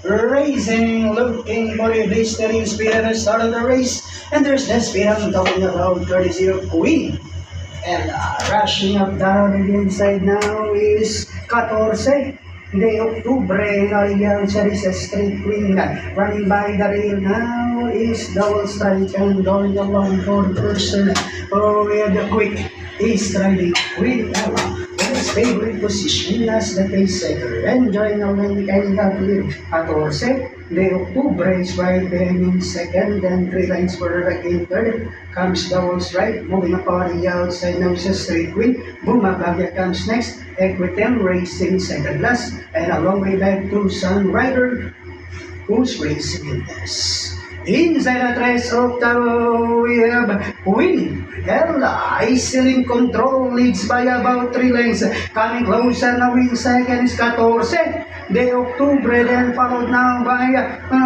Racing, looking for the blistering speed at the start of the race. And there's the speed I'm talking about, courtesy of Queen. And rushing up down the inside now is 14 de Octubre. Nariyan siya is a straight Queen. Running by the rail now is Double Strike and going along for the person. Oh, with the quick is riding Queen Ella. His favorite position as the pace setter. Enjoying a lane and that lead. 14 de Octubre is right behind in second, and 3 lines further back in third. Comes Double Strike, moving up on the outside now sa straight Queen. Bumabagya comes next. Equitem racing second last, and a long way back to Sun Rider, who's racing in this. Inside the race octavo, we have Queen Ella, still in control, leads by about 3 lengths. Coming closer now in second is 14 de Octubre, then followed now by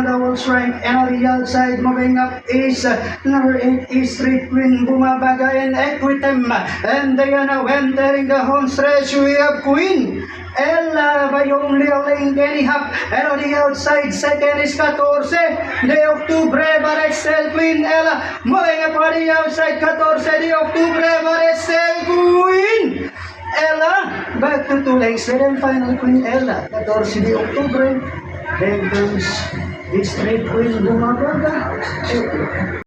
Double Strike, and on the outside moving up is number 8 is Street Queen, Bumabaga and Equitem, and they are now entering the home stretch. We have Queen Ella by only a lane and a half, and on the outside second is 14 de Octubre, but it's still Queen Ella moving up on the outside. 14 de Octubre, but it's still Queen Ella back to 2 lengths, and finally Queen Ella. 14 de Octubre, then comes the straight Queen Bumabaga.